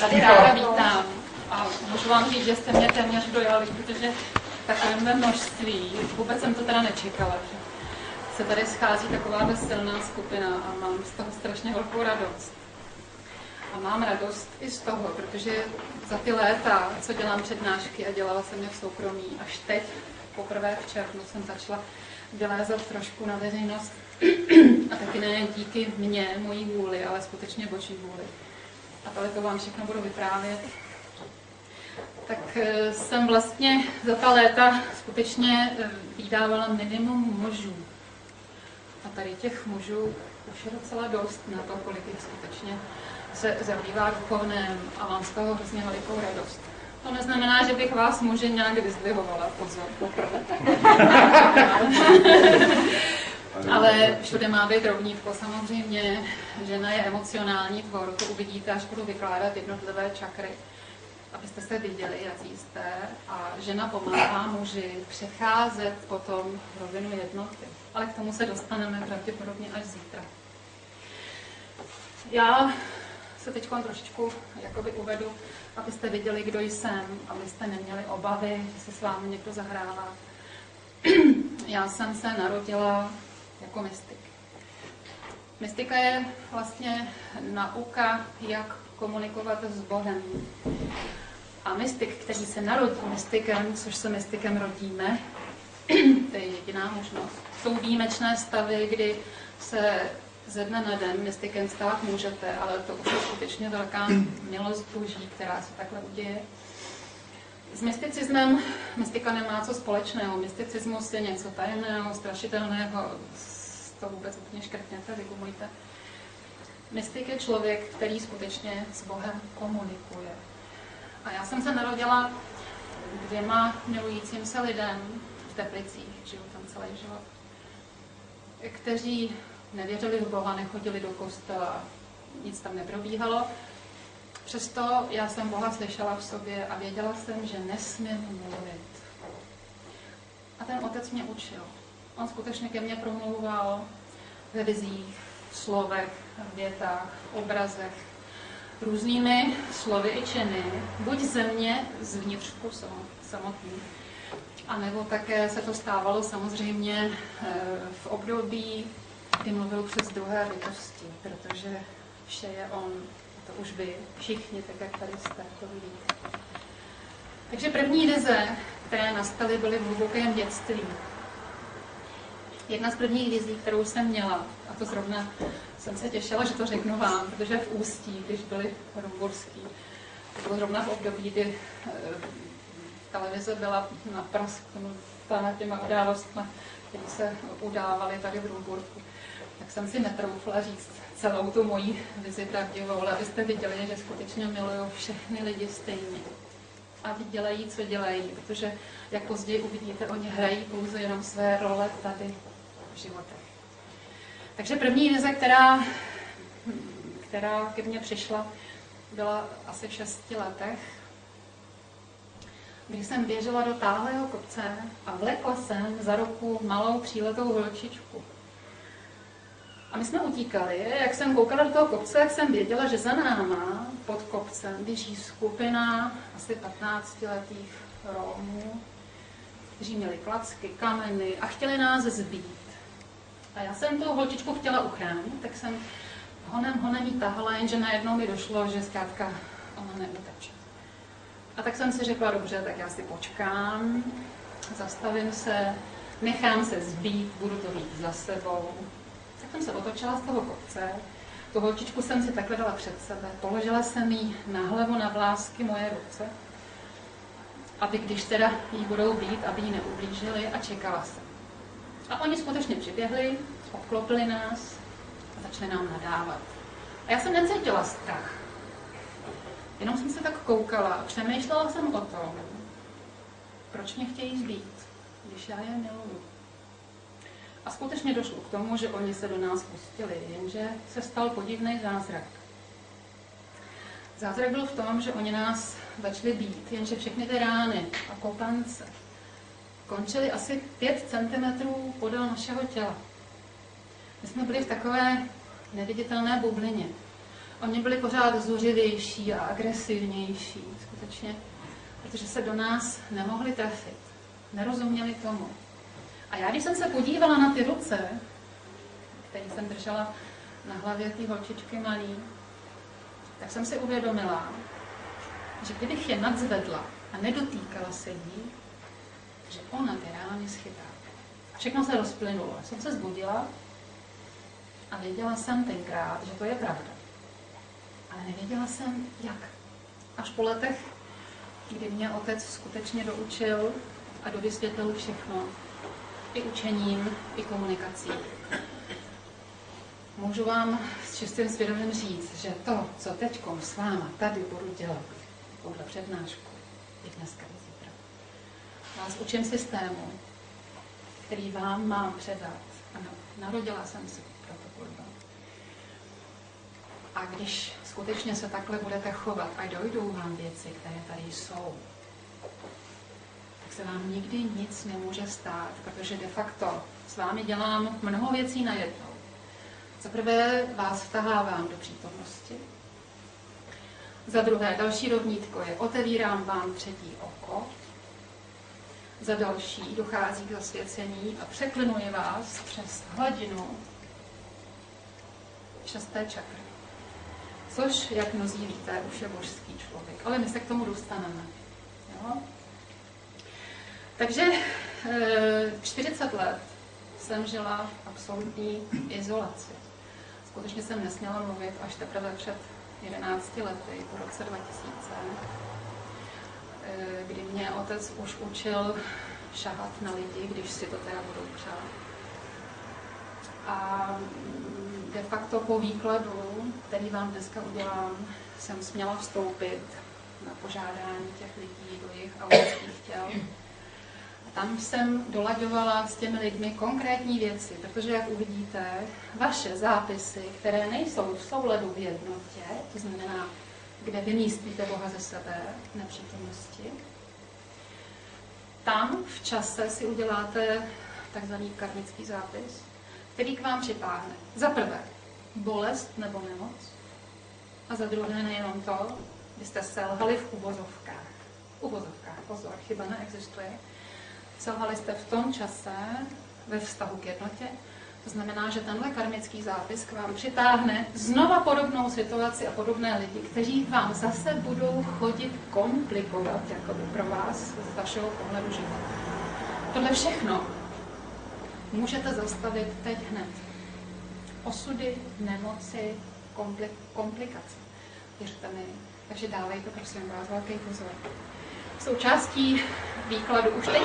tady ráda vítám. A můžu vám říct, že jste mě téměř dojali, protože takové množství, vůbec jsem to teda nečekala, že se tady schází taková silná skupina a mám z toho strašně velkou radost. A mám radost i z toho, protože za ty léta, co dělám přednášky a dělala jsem je v soukromí, až teď, poprvé v červnu, jsem začala vylézat trošku na veřejnost a taky ne díky mně, mojí vůli, ale skutečně boží vůli. A tohle to vám všechno budu vyprávět. Tak jsem vlastně za ta léta skutečně vydávala minimum mužů. A tady těch mužů už je docela dost na to, kolik jich skutečně se zabývá duchovném a mám z toho hrozně velikou radost. To neznamená, že bych vás muže nějak vyzdvihovala, pozor, poprvé. Ale všude má být rovnítko. Samozřejmě žena je emocionální tvor, to uvidíte, až budu vykládat jednotlivé čakry, abyste se viděli, jaký jste. A žena pomáhá muži přecházet potom rovinu jednoty. Ale k tomu se dostaneme pravděpodobně až zítra. Já se teď trošičku jakoby uvedu, abyste viděli, kdo jsem, abyste neměli obavy, že se s vámi někdo zahrává. Já jsem se narodila jako mystik. Mystika je vlastně nauka, jak komunikovat s Bohem. A mystik, který se narodí mystikem, což se mystikem rodíme, to je jediná možnost. Jsou výjimečné stavy, kdy se ze dne na den mystikem stát můžete, ale to už je skutečně velká milost boží, která se takhle uděje. S mysticismem mystika nemá co společného. Mysticismus je něco tajemného, strašidelného, to vůbec úplně škrtněte, vygumujte. Mystik je člověk, který skutečně s Bohem komunikuje. A já jsem se narodila 2 milujícím se lidem v Teplicích, žiju tam celý život, kteří nevěřili v Boha, nechodili do kostela, nic tam neprobíhalo. Přesto já jsem Boha slyšela v sobě a věděla jsem, že nesmím mluvit. A ten otec mě učil. On skutečně ke mně promlouval ve vizích, slovech, větách, obrazech, různými slovy i činy, buď ze mě, zvnitřku samotný, a nebo také se to stávalo samozřejmě v období, kdy mluvil přes druhé bytosti, protože vše je on, to už vy všichni, tak jak tady jste, to vidíte. Takže první vize, které nastaly, byly v hlubokém dětství. Jedna z prvních vizí, kterou jsem měla, a to zrovna jsem se těšila, že to řeknu vám, protože v Ústí, když byli rumburský, to bylo zrovna v období, kdy televize byla na prasknutá těma událostmi, které se udávaly tady v Rumburku. Tak jsem si netroufla říct celou tu moji vizi pravdivou, ale abyste viděli, že skutečně miluju všechny lidi stejně. A dělají, co dělají, protože, jak později uvidíte, oni hrají pouze jenom své role tady v životech. Takže první vize, která ke mně přišla, byla asi v 6 letech, kdy jsem běžela do táhlého kopce a vlekla jsem za ruku malou tříletou holčičku. A my jsme utíkali. Jak jsem koukala do toho kopce, jak jsem věděla, že za náma pod kopcem běží skupina asi 15letých Rómů, kteří měli klacky, kameny a chtěli nás zbít. A já jsem tu holčičku chtěla uchránit, tak jsem honem jí tahala, jenže najednou mi došlo, že zkrátka ona neuteče. A tak jsem si řekla, dobře, tak já si počkám, zastavím se, nechám se zbít, budu to mít za sebou. Tak jsem se otočila z toho kopce, tu holčičku jsem si takhle dala před sebe, položila jsem jí na hlavu, na vlásky moje ruce, aby když teda jí budou bít, aby jí neublížili, a čekala jsem. A oni skutečně přiběhli, obklopili nás a začali nám nadávat. A já jsem necítila strach. Jenom jsem se tak koukala a přemýšlela jsem o tom, proč mě chtějí zbít, když já je miluju. A skutečně došlo k tomu, že oni se do nás pustili, jenže se stal podivný zázrak. Zázrak byl v tom, že oni nás začali bít, jenže všechny ty rány a kopance končily asi 5 cm podél našeho těla. My jsme byli v takové neviditelné bublině. Oni byli pořád zuřivější a agresivnější, skutečně, protože se do nás nemohli trefit. Nerozuměli tomu. A já, když jsem se podívala na ty ruce, které jsem držela na hlavě té holčičky malý, tak jsem si uvědomila, že kdybych je nadzvedla a nedotýkala se jí, že ona ty rány schytá. A všechno se rozplynulo. Já jsem se zbudila a věděla jsem tenkrát, že to je pravda. Ale nevěděla jsem, jak. Až po letech, kdy mě otec skutečně doučil a dovysvětlil všechno, i učením, i komunikací. Můžu vám s čistým svědomím říct, že to, co teďkom s váma tady budu dělat, podle přednášku, i dneska, i zítra, vás učím systému, který vám mám předat. Ano, narodila jsem se proto kvůli vám. A když skutečně se takhle budete chovat a dojdou vám věci, které tady jsou, tak se vám nikdy nic nemůže stát, protože de facto s vámi dělám mnoho věcí najednou. Za prvé vás vtahávám do přítomnosti. Za druhé, další rovnítko je otevírám vám třetí oko. Za další dochází k zasvěcení a překlinuji vás přes hladinu šesté čakry. Což, jak mnozí víte, už je božský člověk. Ale my se k tomu dostaneme. Jo? Takže 40 let jsem žila v absolutní izolaci. Skutečně jsem nesměla mluvit až teprve před 11 lety, po roce 2000, kdy mě otec už učil šahat na lidi, když si to teda budou přát. A de facto po výkladu, který vám dneska udělám, jsem směla vstoupit na požádání těch lidí do jejich aurických těl. A tam jsem dolaďovala s těmi lidmi konkrétní věci, protože, jak uvidíte, vaše zápisy, které nejsou v souladu v jednotě, to znamená, kde vymístíte Boha ze sebe v nepřítomnosti, tam v čase si uděláte takzvaný karmický zápis, který k vám přitáhne. Za prvé bolest nebo nemoc a za druhé nejenom to, vy jste selhali v uvozovkách. Uvozovkách, pozor, chyba neexistuje. Selhali jste v tom čase ve vztahu k jednotě, to znamená, že tenhle karmický zápis k vám přitáhne znova podobnou situaci a podobné lidi, kteří vám zase budou chodit komplikovat jako pro vás z vašeho pohledu života. Tohle všechno můžete zastavit teď hned. Osudy, nemoci, komplikace. Věřte mi. Takže dávejte, prosím vás, velký pozor. Součástí výkladu už teď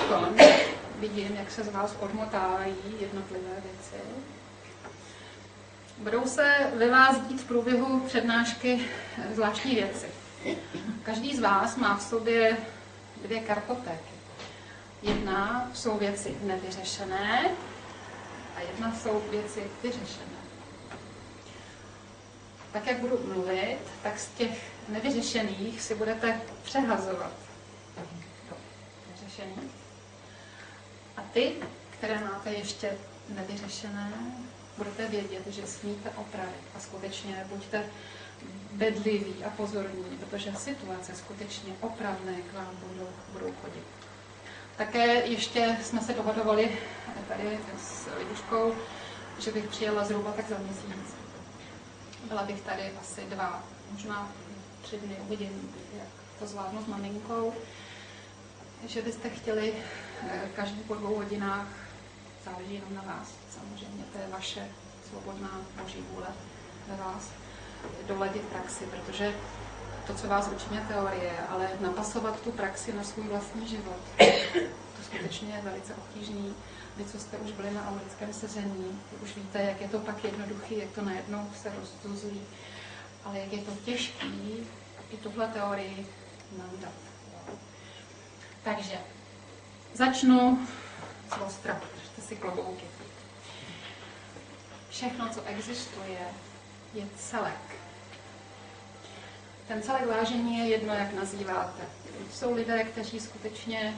vidím, jak se z vás odmotávají jednotlivé věci. Budou se ve vás dít v průběhu přednášky zvláštní věci. Každý z vás má v sobě 2 kartotéky. Jedna jsou věci nevyřešené a jedna jsou věci vyřešené. Tak, jak budu mluvit, tak z těch nevyřešených si budete přehazovat do vyřešených. A ty, které máte ještě nevyřešené, budete vědět, že smíte opravit. A skutečně buďte bedliví a pozorní, protože situace skutečně opravné k vám budou chodit. Také ještě jsme se dohodovali tady s Libuškou, že bych přijela zhruba tak za měsíc. Byla bych tady asi 2, možná 3 dny, uvidím, jak to zvládnu s maminkou. Že byste chtěli každý po 2 hodinách, záleží jenom na vás, samozřejmě, to je vaše svobodná boží vůle ve vás, doladit praxi, protože to, co vás učí, je teorie, ale napasovat tu praxi na svůj vlastní život, to skutečně je velice obtížný. Vy, co jste už byli na aurickém sezení, už víte, jak je to pak jednoduchý, jak to najednou se rozduzlí, ale jak je to těžký i tuhle teorii nandat. Takže začnu z ostra, držte si klobouky. Všechno, co existuje, je celek. Ten celek vážení je jedno, jak nazýváte. Jsou lidé, kteří skutečně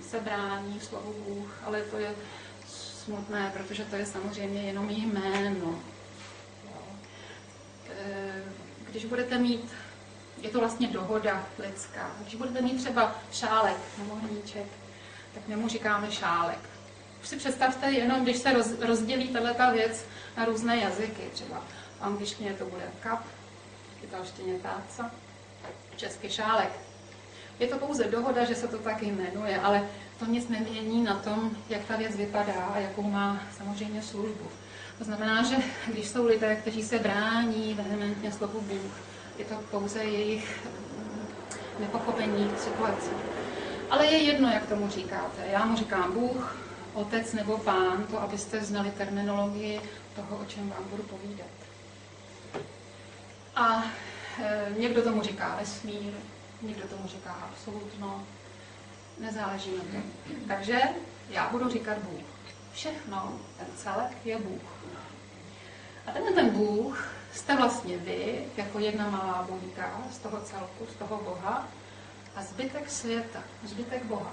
se brání slovu Bůh, ale to je smutné, protože to je samozřejmě jenom jméno. když budete mít, je to vlastně dohoda lidská, když budete mít třeba šálek nebo hníček, tak my mu říkáme šálek. Už si představte jenom, když se rozdělí tato věc na různé jazyky, třeba v angličtině to bude cup, v italštině táca, česky šálek. Je to pouze dohoda, že se to tak jmenuje, ale to nic nemění na tom, jak ta věc vypadá a jakou má samozřejmě službu. To znamená, že když jsou lidé, kteří se brání vehementně slovu Bůh, je to pouze jejich nepochopení situace. Ale je jedno, jak tomu říkáte. Já mu říkám Bůh, Otec nebo Pán, to abyste znali terminologii toho, o čem vám budu povídat. A někdo tomu říká vesmír, někdo tomu říká absolutno, nezáleží na tom. Takže já budu říkat Bůh. Všechno, ten celek je Bůh. A ten Bůh jste vlastně vy, jako jedna malá buňka z toho celku, z toho Boha, a zbytek světa, zbytek Boha.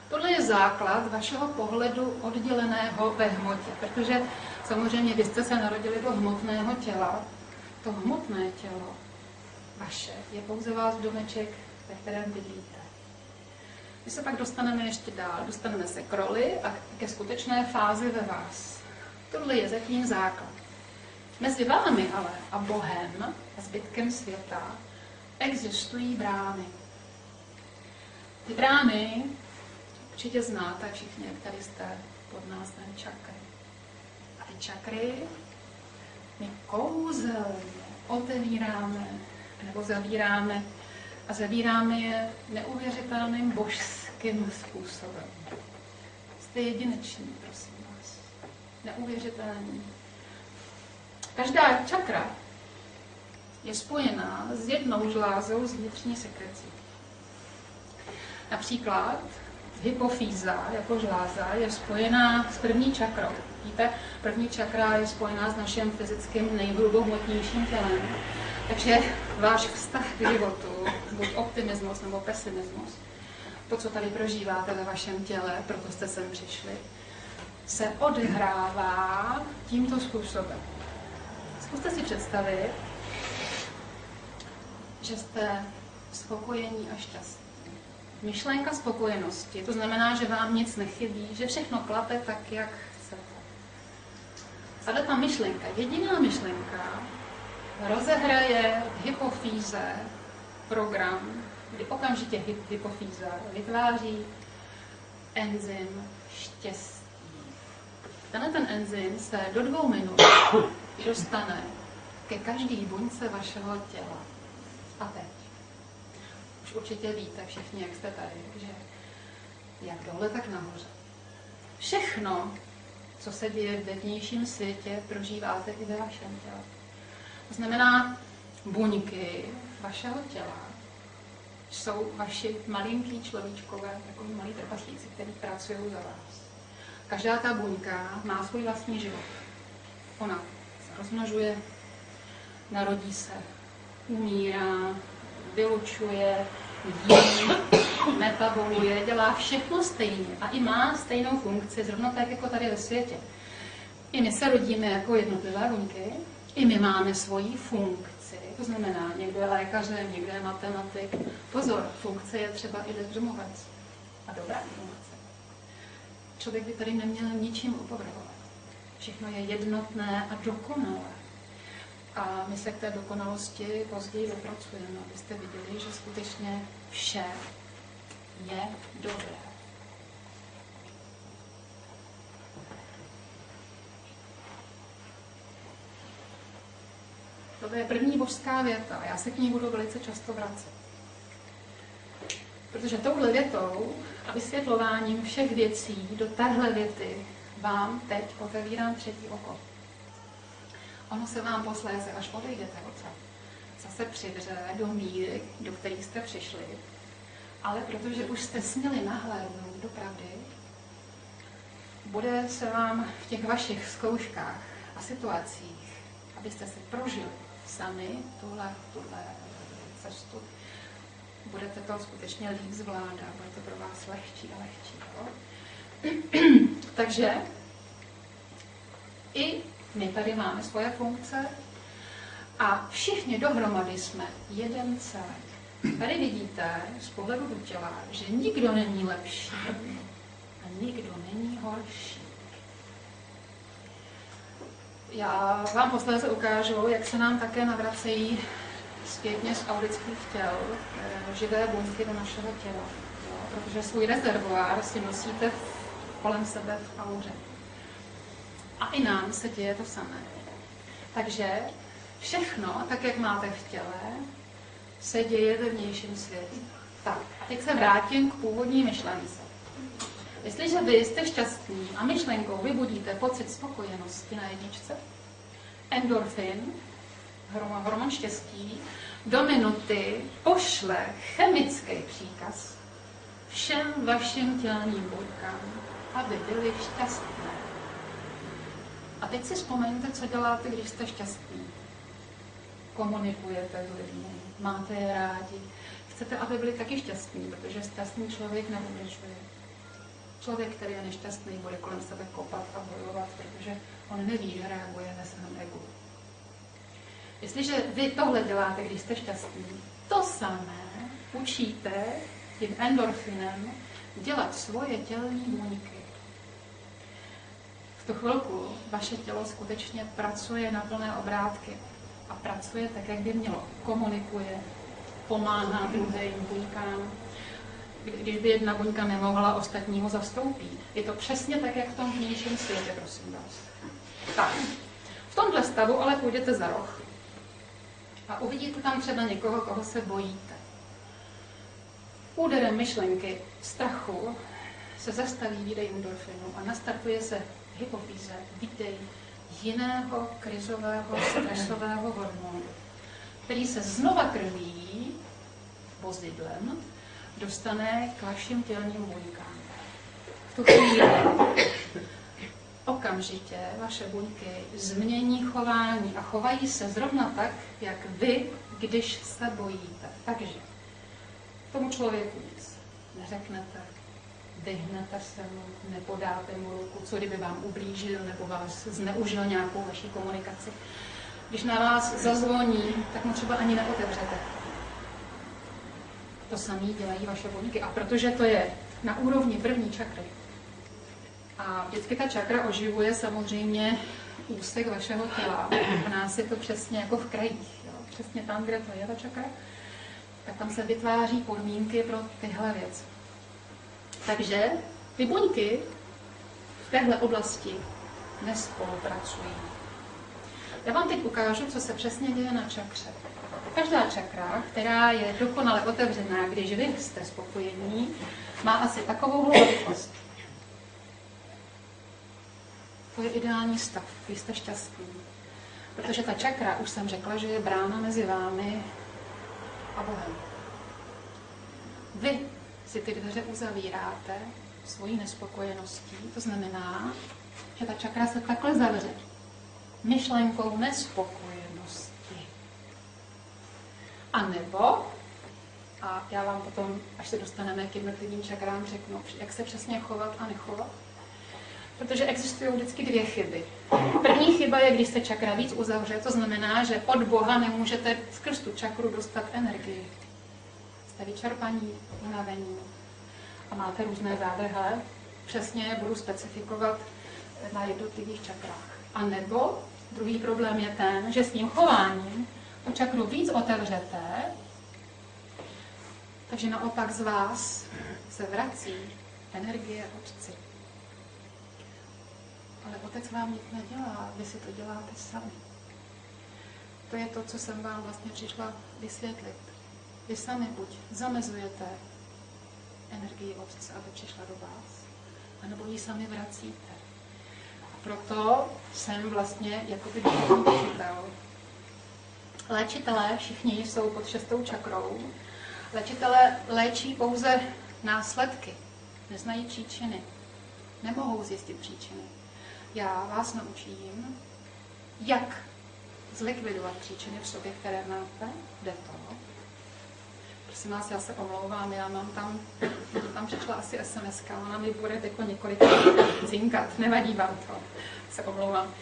Tohle je základ vašeho pohledu odděleného ve hmotě, protože samozřejmě vy jste se narodili do hmotného těla. To hmotné tělo vaše je pouze váš domeček, ve kterém bydlíte. My se pak dostaneme ještě dál, dostaneme se k roli a ke skutečné fázi ve vás. Tohle je zatím základ. Mezi vámi ale a Bohem a zbytkem světa existují brány. Ty brány určitě znáte všichni, jak tady jste pod názvem čakry. A ty čakry my kouzelně otevíráme nebo zavíráme a zavíráme je neuvěřitelným božským způsobem. Jste jedineční, prosím vás. Neuvěřitelný. Každá čakra je spojená s jednou žlázou z vnitřní sekrecí. Například hypofýza jako žláza je spojená s první čakrou. Víte, první čakra je spojená s naším fyzickým nejhrubohmotnějším tělem. Takže váš vztah k životu, buď optimismus nebo pesimismus, to, co tady prožíváte ve vašem těle, proto jste sem přišli, se odehrává tímto způsobem. Zkuste si představit, že jste spokojení a šťastní. Myšlenka spokojenosti, to znamená, že vám nic nechybí, že všechno klape tak, jak chcete. Ale ta myšlenka, jediná myšlenka, rozehraje v hypofýze program, kdy okamžitě hypofýza vytváří enzym štěstí. Ten enzym se do 2 minut dostane ke každý buňce vašeho těla. A teď. Už určitě víte všichni, jak jste tady, že jak dole, tak nahoře. Všechno, co se děje ve vnějším světě, prožíváte i ve vašem těle. To znamená, buňky vašeho těla jsou vaši malinký človíčkové, takový malí trpaslíci, kteří pracují za vás. Každá ta buňka má svůj vlastní život. Ona se rozmnožuje, narodí se, umírá, vylučuje, jí, metaboluje, dělá všechno stejně a i má stejnou funkci, zrovna tak jako tady ve světě. I my se rodíme jako jednotlivé buňky, i my máme svoji funkci, to znamená, někdo je lékařem, někdo je matematik. Pozor, funkce je třeba i bezdomovec a dobrá funkce. Člověk by tady neměl ničím opovrhovat. Všechno je jednotné a dokonalé. A my se k té dokonalosti později dopracujeme, abyste viděli, že skutečně vše je dobré. To je první božská věta. Já se k ní budu velice často vracet. Protože touhle větou a vysvětlováním všech věcí do téhle věty vám teď otevírám třetí oko. Ono se vám posléze, až odejdete odsud, zase přivře do míry, do kterých jste přišli. Ale protože už jste směli nahlédnout do pravdy, bude se vám v těch vašich zkouškách a situacích, abyste si prožili sami tuhle cestu, budete to skutečně líp zvládat, bude to pro vás lehčí a lehčí. Jo? Takže i my tady máme svoje funkce A všichni dohromady jsme jeden celek. Tady vidíte z pohledu do těla, že nikdo není lepší a nikdo není horší. Já vám posléze ukážu, jak se nám také navracejí zpětně z aulických těl živé buňky do našeho těla. Jo? Protože svůj rezervoár si nosíte kolem sebe v auře. A i nám se děje to samé. Takže všechno, tak jak máte v těle, se děje ve vnějším světě. Tak, a teď se vrátím k původní myšlence. Jestliže vy jste šťastní a myšlenkou vybudíte pocit spokojenosti na jedničce, endorfin, hormon štěstí, do minuty pošle chemický příkaz všem vašim tělním buňkám, aby byli šťastné. A teď si vzpomeňte, co děláte, když jste šťastní. Komunikujete s lidmi, máte je rádi. Chcete, aby byli taky šťastní, protože šťastný člověk neubližuje. Člověk, který je nešťastný, bude kolem sebe kopat a bojovat, protože on neví, že reaguje ve svém egu. Jestliže vy tohle děláte, když jste šťastní, to samé učíte tím endorfinem dělat svoje tělní buňky. V tu chvilku vaše tělo skutečně pracuje na plné obrátky a pracuje tak, jak by mělo. Komunikuje, pomáhá druhým buňkám. Když by jedna buňka nemohla, ostatního zastoupí. Je to přesně tak, jak v tom vnějším světě, prosím vás. Tak, v tomhle stavu ale půjdete za roh a uvidíte tam třeba někoho, koho se bojíte. Úderem myšlenky strachu se zastaví výdej endorfinu a nastartuje se hypofýze, výdej jiného krizového, stresového hormonu, který se znova krví vozidlem dostane k vašim tělním buňkám. V tu chvíli okamžitě vaše buňky změní chování a chovají se zrovna tak, jak vy, když se bojíte. Takže tomu člověku nic neřeknete, vyhnete se mu, nepodáte mu ruku, co kdyby vám ublížil nebo vás zneužil nějakou vaší komunikaci. Když na vás zazvoní, tak mu třeba ani neotevřete. To samé dělají vaše buňky. A protože to je na úrovni první čakry, a vždycky ta čakra oživuje samozřejmě úsek vašeho těla. U nás je to přesně jako v krajích. Jo? Přesně tam, kde to je ta čakra, tak tam se vytváří podmínky pro tyhle věci. Takže ty buňky v téhle oblasti nespolupracují. Já vám teď ukážu, co se přesně děje na čakře. Každá čakra, která je dokonale otevřená, když vy jste spokojení, má asi takovou velikost. To je ideální stav, vy jste šťastní. Protože ta čakra, už jsem řekla, že je brána mezi vámi a Bohem. Vy si ty dveře uzavíráte svojí nespokojeností, to znamená, že ta čakra se takhle zavře. Myšlenkou nespokojenosti. A nebo, a já vám potom, až se dostaneme k jednotlivým čakrám, řeknu, jak se přesně chovat a nechovat. Protože existují vždycky dvě chyby. První chyba je, když se čakra víc uzavře, to znamená, že od Boha nemůžete skrz tu čakru dostat energii. Jste vyčerpaní, unavení a máte různé zádrhle. Přesně je budu specifikovat na jednotlivých čakrách. A nebo druhý problém je ten, že s tím chováním tu čakru víc otevřete, takže naopak z vás se vrací energie Otci. Ale Otec vám nic nedělá, vy si to děláte sami. To je to, co jsem vám vlastně přišla vysvětlit. Vy sami buď zamezujete energii Otce, aby přišla do vás, anebo ji sami vracíte. A proto jsem vlastně jakoby duchovní léčitel. Léčitelé všichni jsou pod 6. čakrou. Léčitelé léčí pouze následky, neznají příčiny, nemohou zjistit příčiny. Já vás naučím, jak zlikvidovat příčiny v sobě, které máte. Jde to. Prosím vás, já se omlouvám, tam přišla asi SMS-ka, ona mi bude jako několik cinkat, nevadí vám to, se omlouvám.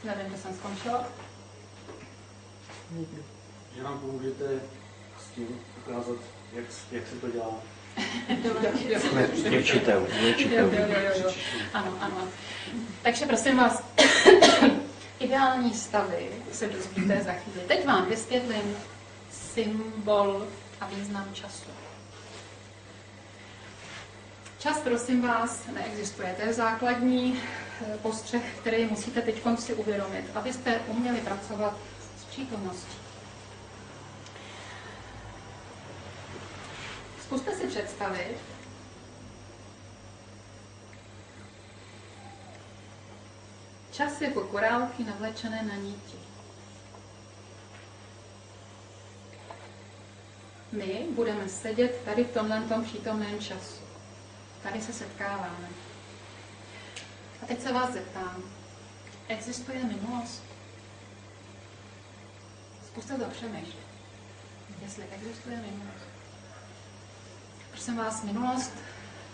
Nevím, kde jsem skončila. Že nám pomůžete s tím ukázat, jak se to dělá. Určitou. Jo. Ano. Takže prosím vás, ideální stavy se dozvíte za chvíli. Teď vám vysvětlím symbol a význam času. Čas, prosím vás, neexistuje. To je základní postřeh, který musíte teď si uvědomit, abyste uměli pracovat s přítomností. Zkuste si představit, čas jako korálky navlečené na níti. My budeme sedět tady v tomto přítomném času. Tady se setkáváme. A teď se vás zeptám, existuje minulost? Zkuste to přemýšlet, jestli existuje minulost. Prosím vás, minulost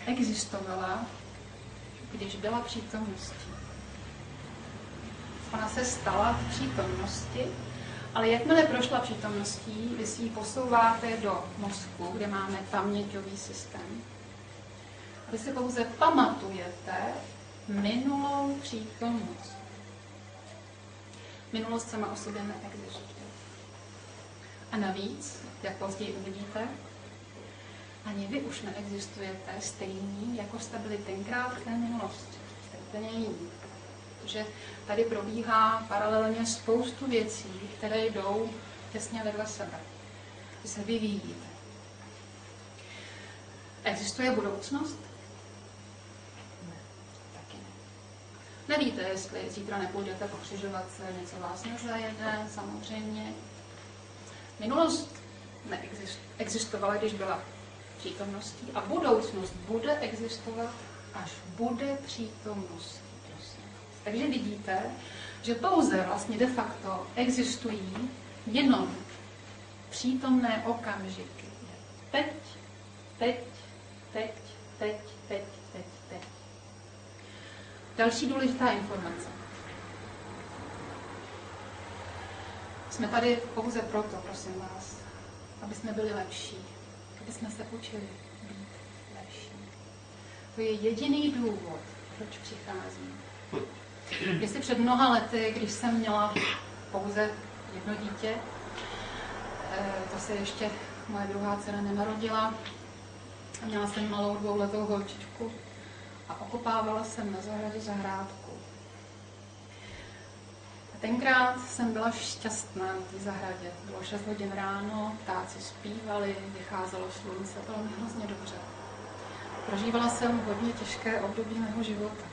existovala, když byla přítomností. Ona se stala v přítomnosti, ale jakmile prošla přítomností, vy si ji posouváte do mozku, kde máme paměťový systém. Vy si pouze pamatujete minulou přítomnost. Minulost sama o sobě neexistuje. A navíc, jak později uvidíte, ani vy už neexistujete stejný, jako jste byli tenkrát v té minulosti. Jste úplně jiný. Protože tady probíhá paralelně spoustu věcí, které jdou těsně vedle sebe. Vy se vyvíjíte. Existuje budoucnost? Ne. Taky ne. Nevíte, jestli zítra nepůjdete pokřižovat se, něco vás nezajede, samozřejmě. Minulost existovala, když byla přítomností a budoucnost bude existovat, až bude přítomnost. Takže vidíte, že pouze vlastně de facto existují jenom přítomné okamžiky. Teď. Další důležitá informace. Jsme tady pouze proto, prosím vás, aby jsme byli lepší, aby jsme se učili být lepší. To je jediný důvod, proč přicházím. Jestli před mnoha lety, když jsem měla pouze jedno dítě, to se ještě moje druhá dcera nenarodila, měla jsem malou 2letou holčičku a okopávala jsem na zahradě zahrádku. A tenkrát jsem byla šťastná na té zahradě. Bylo 6 hodin ráno, ptáci zpívali, vycházelo slunce, bylo mi hrozně dobře. Prožívala jsem hodně těžké období mého života.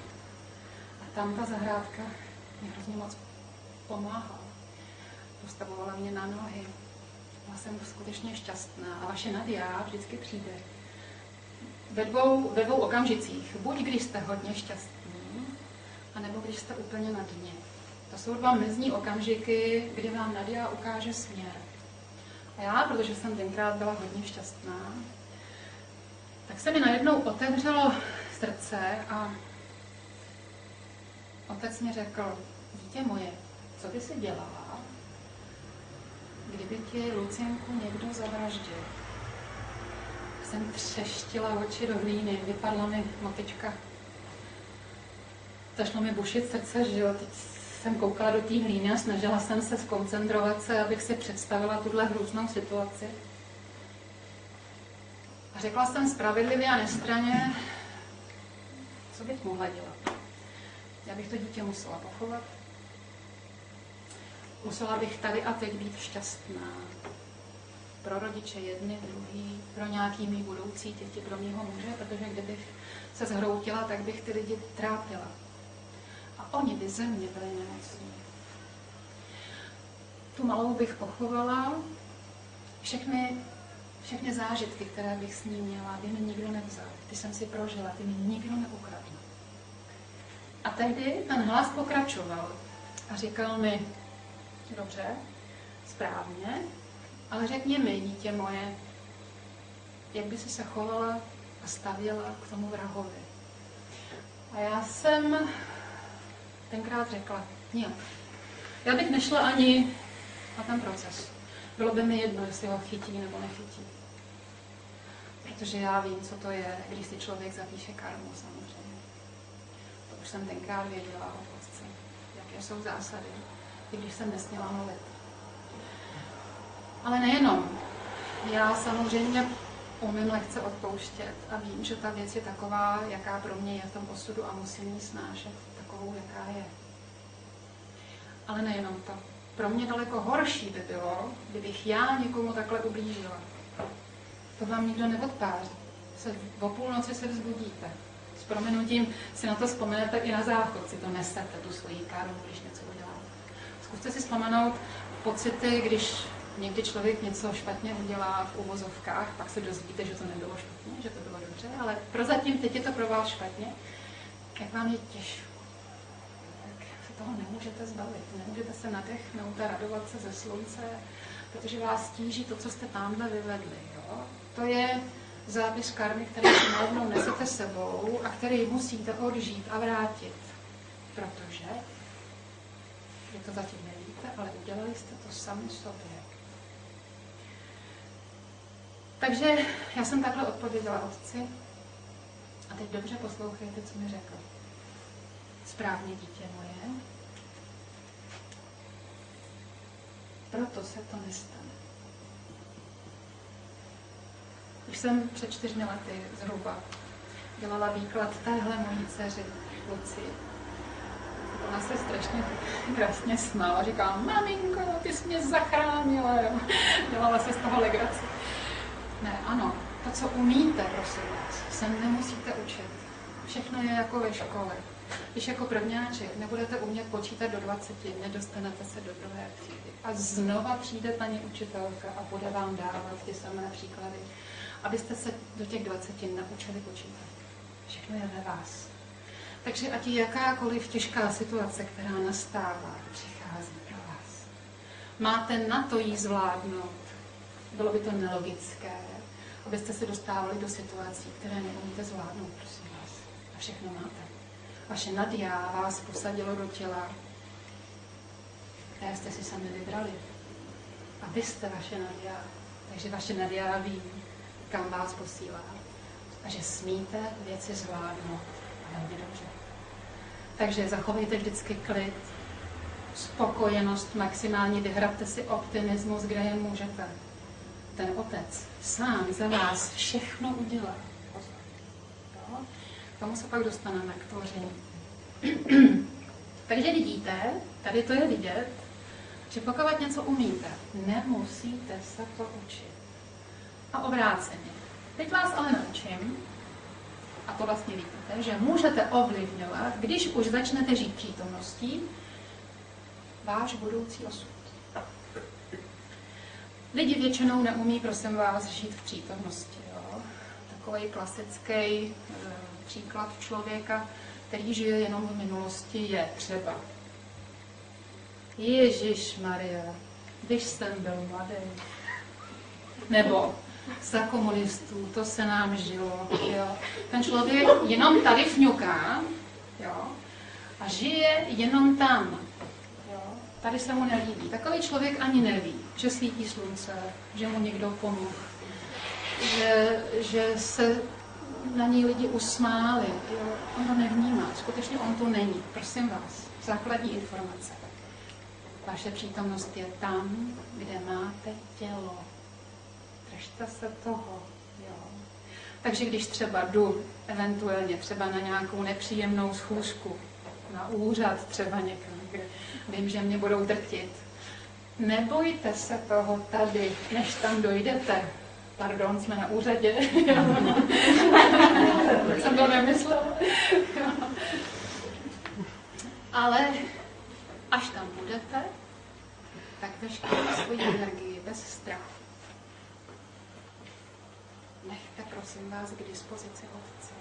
Tam ta zahrádka mě hrozně moc pomáhala. Postavovala mě na nohy. Byla jsem skutečně šťastná. A vaše Nadia vždycky přijde. Ve dvou okamžicích. Buď když jste hodně šťastní, anebo když jste úplně na dně. To jsou 2 mezní okamžiky, kdy vám Nadia ukáže směr. A já, protože jsem tenkrát byla hodně šťastná, tak se mi najednou otevřelo srdce a otec mi řekl, dítě moje, co by si dělala, kdyby ti, Lucinku, někdo zavraždil? Jsem třeštila oči do hlíny, vypadla mi motička. Zašlo mi bušit srdce, že jo, teď jsem koukala do té hlíny a snažila jsem se zkoncentrovat se, abych si představila tuhle hrůznou situaci. A řekla jsem spravedlivě a nestranně, co bych mohla dělat. Já bych to dítě musela pochovat. Musela bych tady a teď být šťastná. Pro rodiče jedny, druhý, pro nějaký mý budoucí děti, pro mýho muže, protože kdybych se zhroutila, tak bych ty lidi trápila. A oni by ze mě byli nemocní. Tu malou bych pochovala, všechny zážitky, které bych s ní měla, by mi nikdo nevzal. Ty jsem si prožila, ty mi nikdo neukradl. A tehdy ten hlas pokračoval a říkal mi, dobře, správně, ale řekni mi, dítě moje, jak by si se chovala a stavěla k tomu vrahovi. A já jsem tenkrát řekla, nijak. Já bych nešla ani na ten proces. Bylo by mi jedno, jestli ho chytí nebo nechytí. Protože já vím, co to je, když si člověk zapíše karmu, samozřejmě. To už jsem tenkrát věděla o kostce, jaké jsou zásady, i když jsem nesměla mluvit. Ale nejenom. Já samozřejmě umím lehce odpouštět a vím, že ta věc je taková, jaká pro mě je v tom osudu a musím ji snášet takovou, jaká je. Ale nejenom to. Pro mě daleko horší by bylo, kdybych já někomu takhle ublížila. To vám nikdo neodpáří. O půlnoci se vzbudíte. S prominutím si na to vzpomenete i na záchod, si to nesete, tu svoji karmu, když něco uděláte. Zkuste si vzpomenout pocity, když někdy člověk něco špatně udělá v uvozovkách, pak se dozvíte, že to nebylo špatně, že to bylo dobře, ale prozatím teď je to pro vás špatně, jak vám je těžko. Tak se toho nemůžete zbavit, nemůžete se nadechnout a radovat se ze slunce, protože vás tíží to, co jste tamhle vyvedli. Jo? To je zápis karmy, který si najednou nesete sebou a který musíte odžít a vrátit. Protože, vy to zatím nevíte, ale udělali jste to sami sobě. Takže já jsem takhle odpověděla otci a teď dobře poslouchejte, co mi řekl. Správně, dítě moje, proto se to nestane. Už jsem před 4 lety zhruba dělala výklad téhle mojí dceři, Luci. Ona se strašně krásně smála, říkala, maminko, ty jsi mě zachránila. Dělala se z toho legraci. Ne, ano, to, co umíte, prosím vás, se nemusíte učit. Všechno je jako ve škole. Když jako prvňáček nebudete umět počítat do 20, nedostanete se do 2. třídy. A znova přijde paní učitelka a bude vám dávat ty samé příklady, abyste se do těch 20 naučili počítat. Všechno je ve vás. Takže ať je jakákoliv těžká situace, která nastává, přichází pro vás. Máte na to jí zvládnout. Bylo by to nelogické, abyste se dostávali do situací, které neumíte zvládnout, prosím vás. A všechno máte. Vaše nadjá vás posadilo do těla, které jste si sami vybrali. A vy jste vaše nadjá. Takže vaše nadjá ví, kam vás posílá. A že smíte věci zvládnout velmi dobře. Takže zachovejte vždycky klid, spokojenost, maximálně vyhrabte si optimismus, kde je můžete. Ten otec sám za vás všechno udělá. K tomu se pak dostaneme k tvoření. Takže vidíte, tady to je vidět, že pokud něco umíte, nemusíte se to učit. A obráceně. Teď vás ale naučím, a to vlastně vidíte, že můžete ovlivňovat, když už začnete žít přítomností, váš budoucí osud. Lidi většinou neumí, prosím vás, žít v přítomnosti. Jo? Takový klasický příklad člověka, který žije jenom v minulosti, je třeba. Ježišmarja, když jsem byl mladý. Nebo za komunistů, to se nám žilo. Jo? Ten člověk jenom tady fňuká, jo? A žije jenom tam. Jo? Tady se mu nelíbí. Takový člověk ani neví, že svítí slunce, že mu někdo pomohl, že se na něj lidi usmáli. Jo? On to nevnímá. Skutečně on to není. Prosím vás, základní informace. Vaše přítomnost je tam, kde máte tělo. Držte se toho. Jo? Takže když třeba jdu eventuálně třeba na nějakou nepříjemnou schůzku, na úřad třeba někam, kde vím, že mě budou drtit, nebojte se toho tady, než tam dojdete. Pardon, jsme na úřadě. Jsem to nemyslela. Ale až tam budete, tak veškerou svoji energii bez strachu nechte, prosím vás, k dispozici Otce.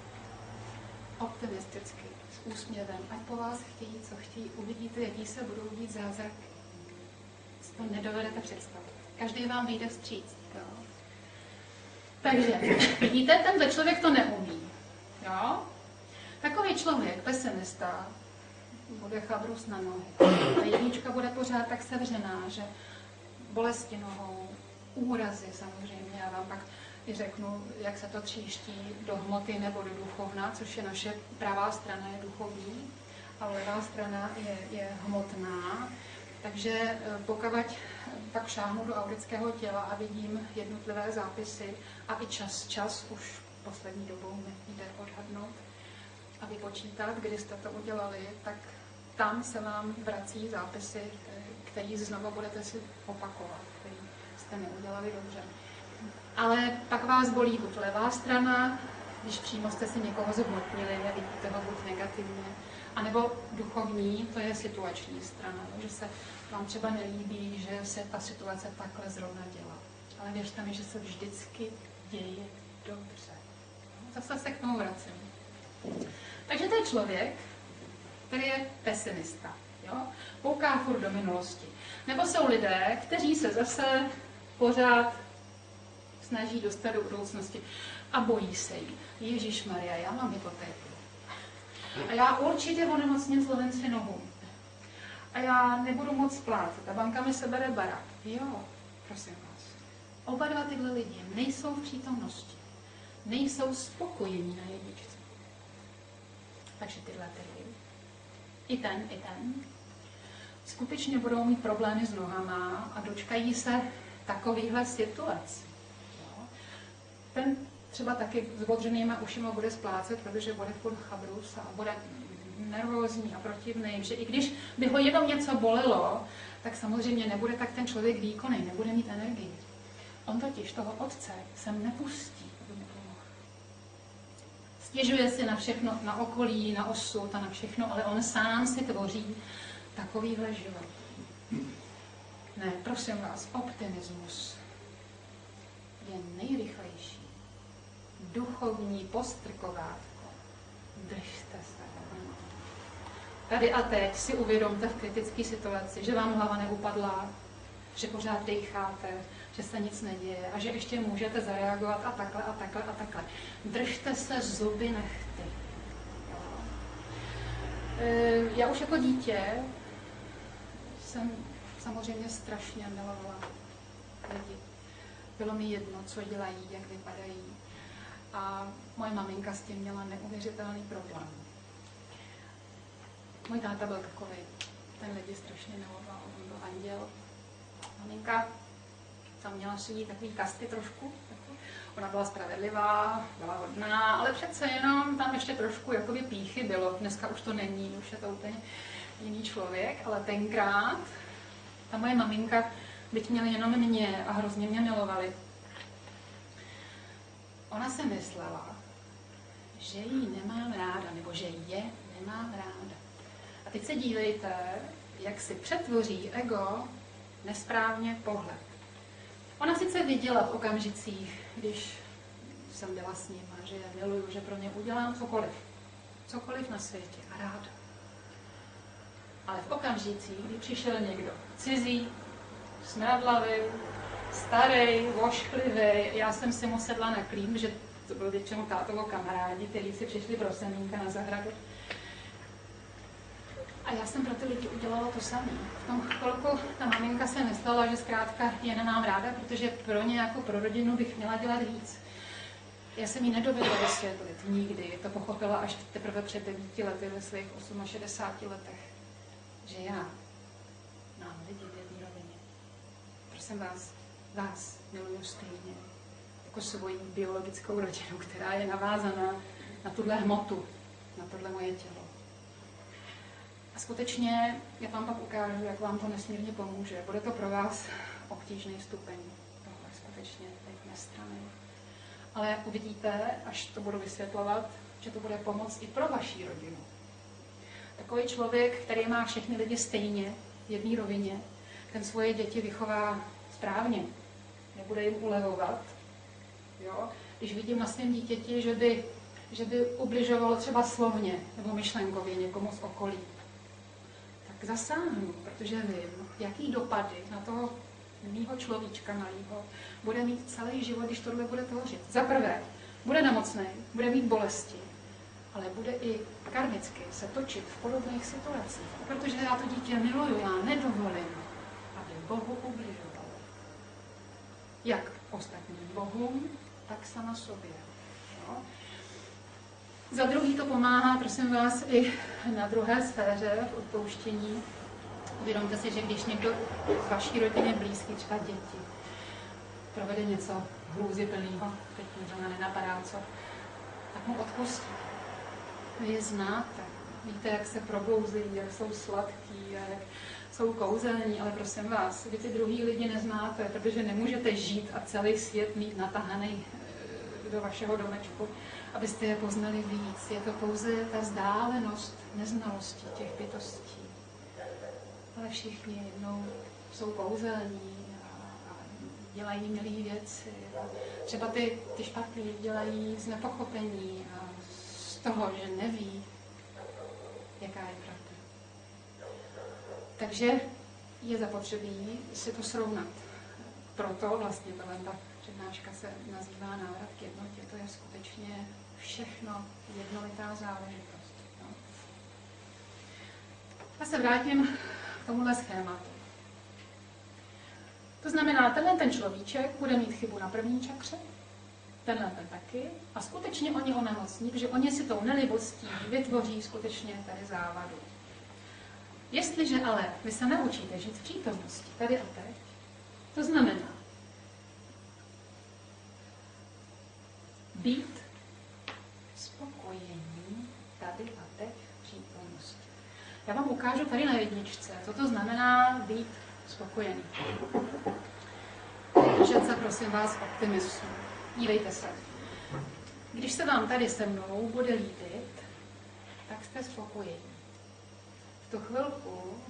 Optimisticky, s úsměvem, ať po vás chtějí, co chtějí, uvidíte, jaký se budou dít zázraky. Si to nedovedete představit. Každý vám vyjde vstříc. Jo? Takže, vidíte, tenhle člověk to neumí. Jo? Takový člověk, pesimista, bude chabrus na nohy. Ta jednička bude pořád tak sevřená, že bolesti nohou, úrazy samozřejmě, já vám pak i řeknu, jak se to tříští do hmoty nebo do duchovna, což je naše pravá strana, je duchovní, a levá strana je hmotná. Takže pokud pak šáhnu do aurického těla a vidím jednotlivé zápisy a i čas už poslední dobou mi jde odhadnout a vypočítat, kdy jste to udělali, tak tam se vám vrací zápisy, které znovu budete si opakovat, který jste neudělali dobře. Ale pak vás bolí buď levá strana, když přímo jste si někoho zhmotnili, nevidíte ho buď negativně, anebo duchovní, to je situační strana, že se vám třeba nelíbí, že se ta situace takhle zrovna dělá. Ale věřte mi, že se vždycky děje dobře. Zase se k tomu vracím. Takže to je člověk, který je pesimista. Jo? Kouká furt do minulosti. Nebo jsou lidé, kteří se zase pořád snaží dostat do budoucnosti a bojí se jí. Ježišmarja, já mám hypotéku. A já určitě onemocním Slovenci nohu. A já nebudu moc splácet. A banka mi sebere barák. Jo, prosím vás. Oba dva tyhle lidi nejsou v přítomnosti. Nejsou spokojení na jedničce. Takže tyhle ty i ten, skutečně budou mít problémy s nohama a dočkají se takovýchhle situací. Ten třeba taky s odřenýma ušima bude splácet, protože bude furt chabrus a bude nervózní a protivný, že i když by ho jenom něco bolelo, tak samozřejmě nebude tak ten člověk výkonný, nebude mít energii. On totiž toho otce sem nepustí, aby mu pomohl. Stěžuje si na všechno, na okolí, na osud a na všechno, ale on sám si tvoří takovýhle život. Ne, prosím vás, optimismus je nejrychlejší. Duchovní postrkovátko. Držte se. Tady a teď si uvědomte v kritické situaci, že vám hlava neupadla, že pořád dejcháte, že se nic neděje a že ještě můžete zareagovat a takhle a takhle a takhle. Držte se zuby nehty. Já už jako dítě jsem samozřejmě strašně milovala lidi. Bylo mi jedno, co dělají, jak vypadají. A moje maminka s tím měla neuvěřitelný problém. Můj táta byl takový, ten lidi strašně miloval, on byl anděl. Maminka tam měla svý takový kasty trošku. Ona byla spravedlivá, byla hodná, ale přece jenom tam ještě trošku jakoby pýchy bylo. Dneska už to není, už je to úplně jiný člověk, ale tenkrát ta moje maminka, byť měla jenom mě a hrozně mě milovali, ona si myslela, že jí nemám ráda, nebo že je nemám ráda. A teď se dívejte, jak si přetvoří ego nesprávně pohled. Ona sice viděla v okamžicích, když jsem byla s nima, že je miluju, že pro ně udělám cokoliv na světě a ráda. Ale v okamžicích, kdy přišel někdo cizí, smradlavý, starý, vošklivý, já jsem si mu sedla na klín, že to byl většinou tátovo kamarádi, kteří si přišli pro semínka na zahradu. A já jsem pro ty lidi udělala to samé. V tom chvilku ta maminka se myslela, že zkrátka je nemám ráda, protože pro ně jako pro rodinu bych měla dělat víc. Já jsem jí nedovedla vysvětlit nikdy. To pochopila až teprve před 9 lety ve svých 68 letech. Že já mám lidi v jedné rovině. Prosím vás miluju stejně jako svoji biologickou rodinu, která je navázaná na tuhle hmotu, na tohle moje tělo. A skutečně, já vám pak ukážu, jak vám to nesmírně pomůže. Bude to pro vás obtížný stupeň. Tohle skutečně teď nestranný. Ale uvidíte, až to budu vysvětlovat, že to bude pomoc i pro vaši rodinu. Takový člověk, který má všechny lidi stejně, v jedné rovině, ten svoje děti vychová správně. Nebude jim ulevovat. Jo? Když vidím na svém dítěti, že by ubližovalo třeba slovně nebo myšlenkově někomu z okolí, tak zasáhnu, protože vím, jaký dopady na toho mýho človíčka malýho bude mít celý život, když tohle bude tvořit. Za prvé, bude nemocný, bude mít bolesti ale bude i karmicky se točit v podobných situacích. Protože já to dítě miluju, já nedovolím, aby Bohu ubližovalo. Jak ostatním bohům, tak sama sobě. Jo? Za druhý to pomáhá, prosím vás, i na druhé sféře v odpouštění. Uvědomte si, že když někdo z vaší rodiny blízký, třeba děti, provede něco hrůzyplného, teď možná nenapadá co, tak mu odpustí. Vy je znáte. Víte, jak se probouzí, jak jsou sladký a jak jsou kouzelní, ale prosím vás, vy ty druhý lidi neznáte, protože nemůžete žít a celý svět mít natahaný do vašeho domečku, abyste je poznali víc. Je to pouze ta vzdálenost neznalosti těch bytostí. Ale všichni jednou jsou kouzelní a dělají milé věci. A třeba ty špatné dělají z nepochopení a z toho, že neví, jaká je pravda. Takže je zapotřebí si to srovnat. Proto vlastně ta přednáška se nazývá Návrat k jednotě. To je skutečně všechno jednolitá záležitost. No. A se vrátím k tomuhle schématu. To znamená, ten človíček bude mít chybu na první čakře, ten taky, a skutečně oni onemocní, protože oni si tou nelibostí vytvoří skutečně tady závadu. Jestliže ale vy se naučíte žít v přítomnosti tady a teď, to znamená být spokojení tady a teď v přítomnosti. Já vám ukážu tady na jedničce, co to znamená být spokojený. Držet se, prosím vás, optimismu. Dívejte se. Když se vám tady se mnou bude líbit, tak jste spokojení. V tu chvilku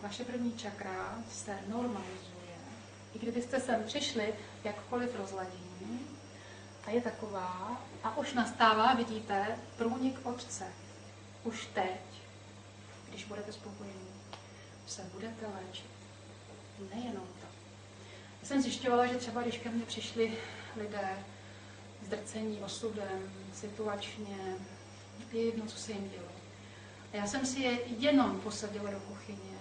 vaše první čakra se normalizuje. I kdybyste sem přišli jakkoliv rozladění, a je taková, a už nastává, vidíte, průnik Otce. Už teď, když budete spokojení, se budete léčit. Nejenom to. Já jsem zjišťovala, že třeba když ke mně přišli lidé zdrcení osudem, situačně, je jedno, co se jim dělo. A já jsem si je jenom posadila do kuchyně,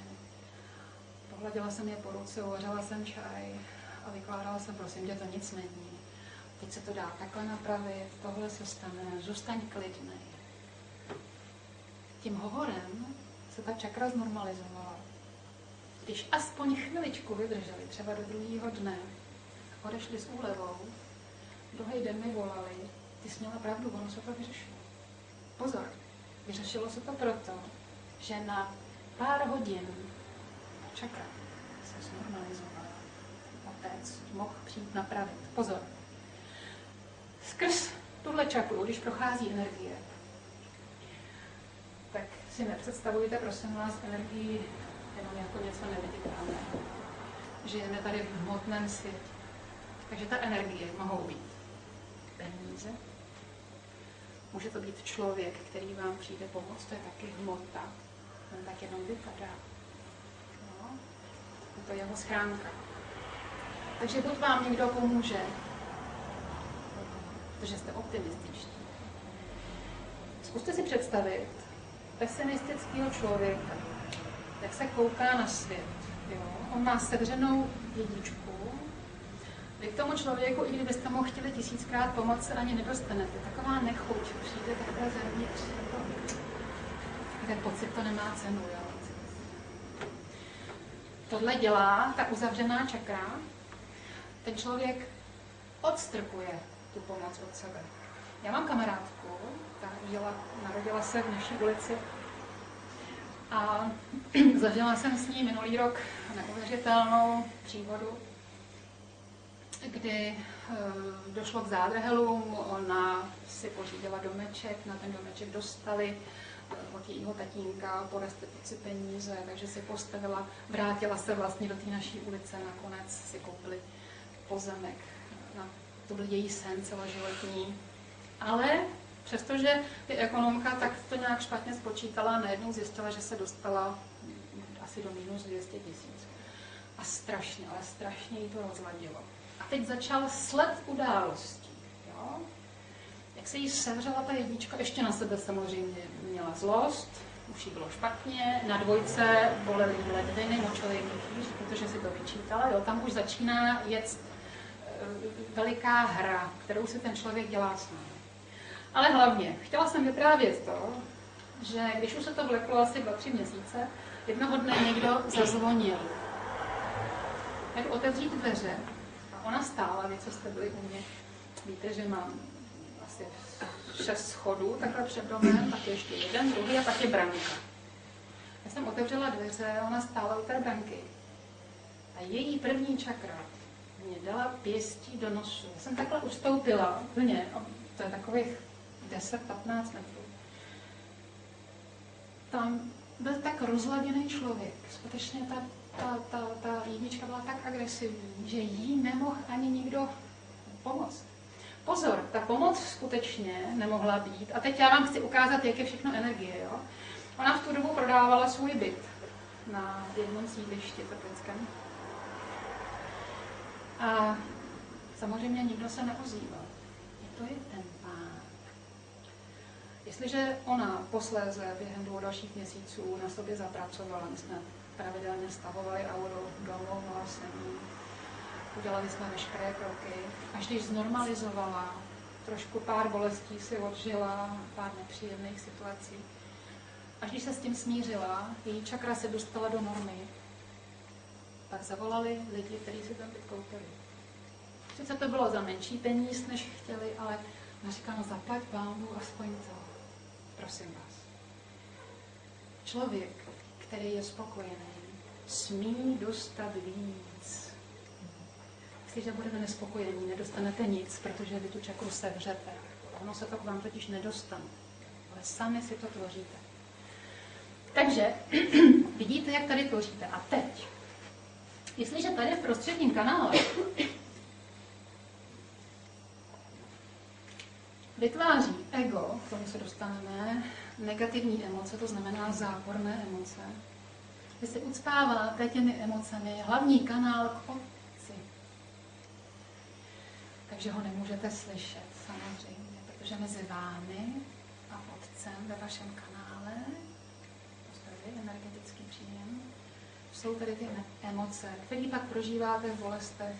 pohladila jsem je po ruce, uvařila jsem čaj a vykládala jsem, prosím tě, to nic není. Teď se to dá takhle napravit, tohle se stane, zůstaň klidnej. Tím hovorem se ta čakra znormalizovala. Když aspoň chviličku vydrželi, třeba do druhého dne, odešli s úlevou, druhý den mi volali, ty jsi měla pravdu, ono se to vyřešilo. Pozor, vyřešilo se to proto, že na pár hodin čakra se znormalizovala. Otec mohl přijít napravit. Pozor. Skrz tuhle čakru, když prochází energie, tak si nepředstavujte, prosím vás, energii jenom jako něco neviditelného. Žijeme tady v hmotném světě. Takže ta energie mohou být peníze, může to být člověk, který vám přijde pomoct, to je taky hmota, on tak jenom vypadá. No, je to jeho schránka. Takže buď vám někdo pomůže, protože jste optimističtí. Zkuste si představit pesimistického člověka, jak se kouká na svět. Jo? On má sevřenou jedničku. Vy k tomu člověku, i kdybyste mu chtěli 1000krát pomoct, ani nedostanete. Taková nechuť přijde takhle zevnitř. Ten pocit to nemá cenu. Jo? Tohle dělá ta uzavřená čakra. Ten člověk odstrkuje tu pomoc od sebe. Já mám kamarádku, ta narodila se v naší ulici a zažila jsem s ní minulý rok neuvěřitelnou příhodu, kdy došlo k zádrhelům, ona si pořídila domeček, na ten domeček dostali od jejího tatínka po restituci peníze, takže si postavila, vrátila se vlastně do té naší ulice, nakonec si koupili pozemek. To byl její sen celoživotní. Ale přestože je ekonomka, tak to nějak špatně spočítala a najednou zjistila, že se dostala asi do minus 200 000. A strašně, ale strašně jí to rozladilo. A teď začal sled událostí. Jo? Jak jak se jí sevřela ta jednička, ještě na sebe samozřejmě měla zlost, už jí bylo špatně, na dvojce bolely ledviny, močový měchýř, protože si to vyčítala, jo, tam už začíná jet veliká hra, kterou si ten člověk dělá s námi. Ale hlavně, chtěla jsem vyprávět to, že když už se to vleklo asi 2-3 měsíce, jednoho dne někdo zazvonil. Jdu otevřít dveře a ona stála, vy, co jste byli u mě, víte, že mám asi 6 schodů takhle před domem, tak ještě jeden, druhý a pak je branka. Já jsem otevřela dveře a ona stála u té branky. A její první čakra mě dala pěstí do nosu. Já jsem takhle ustoupila úplně, to je takových 10-15 metrů. Tam byl tak rozladěný člověk. Skutečně ta jednička byla tak agresivní, že jí nemohl ani nikdo pomoct. Pozor, ta pomoc skutečně nemohla být. A teď já vám chci ukázat, jak je všechno energie. Jo? Ona v tu dobu prodávala svůj byt na jednom sídlišti teplickém. A samozřejmě nikdo se neozýval. To je ten pán. Jestliže ona posléze během 2 dalších měsíců na sobě zapracovala, my jsme pravidelně stahovali auru, domlouvala se jí, udělali jsme veškeré kroky, až když znormalizovala, trošku pár bolestí si odžila, pár nepříjemných situací, až když se s tím smířila, její čakra se dostala do normy, pak zavolali lidi, kteří si tam byt koupili. Sice to bylo za menší peníz, než chtěli, ale ona říká, no zaplať Pánu aspoň to. Prosím vás. Člověk, který je spokojený, smí dostat víc. Jestliže budete nespokojení, nedostanete nic, protože vy tu čakru sevřete. Ono se to k vám totiž nedostane. Ale sami si to tvoříte. Takže vidíte, jak tady tvoříte. A teď, jestliže tady v prostředním kanále vytváří ego, k tomu se dostaneme, negativní emoce, to znamená záporné emoce. Vy si ucpáváte těmi emocemi hlavní kanál k otci. Takže ho nemůžete slyšet, samozřejmě, protože mezi vámi a otcem ve vašem kanále, to jste vy, energetický příjem, jsou tady ty emoce, které pak prožíváte v bolestech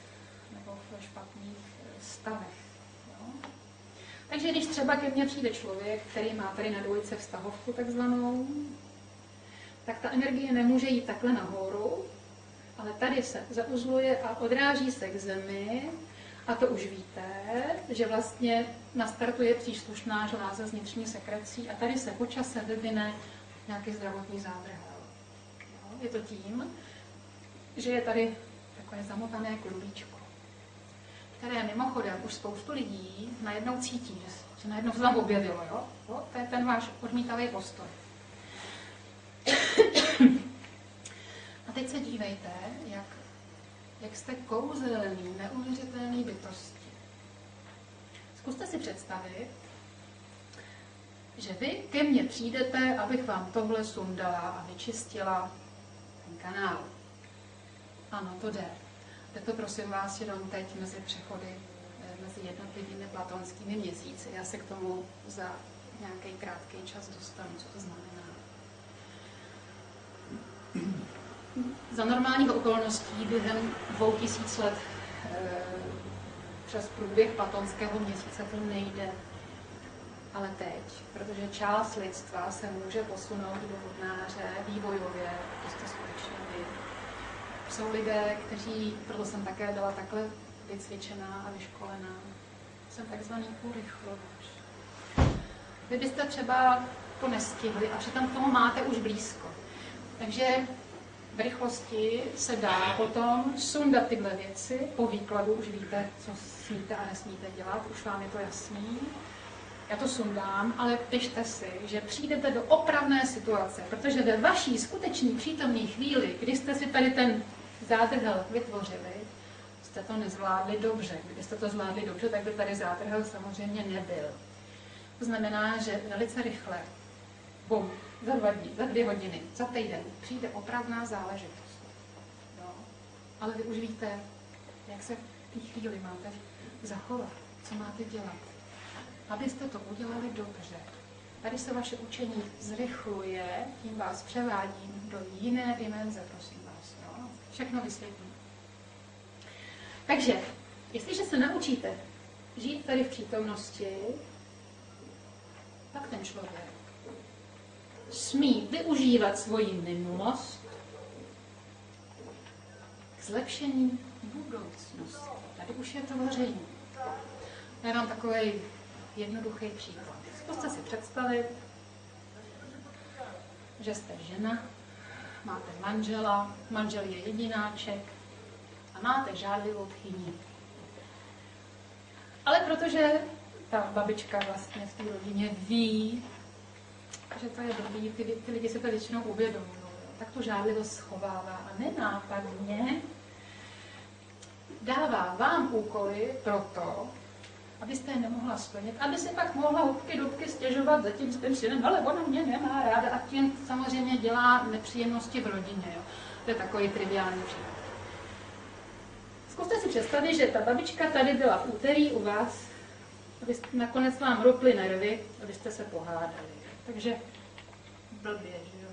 nebo v špatných stavech. Jo? Takže když třeba ke mně přijde člověk, který má tady na dvojce vztahovku takzvanou, tak ta energie nemůže jít takhle nahoru, ale tady se zauzluje a odráží se k zemi. A to už víte, že vlastně nastartuje příslušná žláza z vnitřní sekrecí a tady se po čase vyvine nějaký zdravotní zádrhel. Je to tím, že je tady takové zamotané klubíčko, které mimochodem už spoustu lidí najednou cítí, že najednou se tam objevilo. Jo? To je ten váš odmítavý postoj. A teď se dívejte, jak jste kouzelný, neuvěřitelný bytosti. Zkuste si představit, že vy ke mně přijdete, abych vám tohle sundala a vyčistila ten kanál. Ano, to jde. Jde to, prosím vás, jenom teď mezi přechody, mezi jednotlivými platonskými měsíci. Já se k tomu za nějaký krátký čas dostanu, co to znamená. Za normálních okolností během 2000 let přes průběh platonského měsíce to nejde. Ale teď, protože část lidstva se může posunout do vodnáře vývojově, to jste skutečně vy. Jsou lidé, kteří, proto jsem také byla takhle vycvičená a vyškolená, jsem takzvaný urychlovač. Vy byste třeba to nestihli a přitom k tomu máte už blízko. Takže v rychlosti se dá potom sundat tyhle věci, po výkladu už víte, co smíte a nesmíte dělat, už vám je to jasný. Já to sundám, ale pište si, že přijdete do opravné situace, protože ve vaší skutečný přítomné chvíli, kdy jste si tady ten zádrhel vytvořili, jste to nezvládli dobře. Kdybyste to zvládli dobře, tak by tady zádrhel samozřejmě nebyl. To znamená, že velice rychle, bum, za 2 dny, za 2 hodiny, za týden přijde opravná záležitost. No. Ale vy už víte, jak se v té chvíli máte zachovat, co máte dělat. abyste to udělali dobře. Tady se vaše učení zrychluje, tím vás převádím do jiné dimenze, prosím vás. Jo? Všechno vysvětlím. Takže, jestliže se naučíte žít tady v přítomnosti, tak ten člověk smí využívat svoji minulost k zlepšení budoucnosti. Tady už je to vaření. Já dám takový jednoduchý příklad. Zkuste si představit, že jste žena, máte manžela, manžel je jedináček a máte žádlivou tchyni. Ale protože ta babička vlastně v té rodině ví, že to je dobrý, ty lidi si to většinou uvědomují, tak tu žádlivost schovává a nenápadně dává vám úkoly pro to, abyste je nemohla splnit, aby si pak mohla hubky dubky stěžovat za tím s tím synem, ale ona mě nemá ráda a tím samozřejmě dělá nepříjemnosti v rodině. Jo. To je takový triviální příklad. Zkuste si představit, že ta babička tady byla v úterý u vás, abyste nakonec vám ruply nervy, abyste se pohádali. Takže blbě, že jo.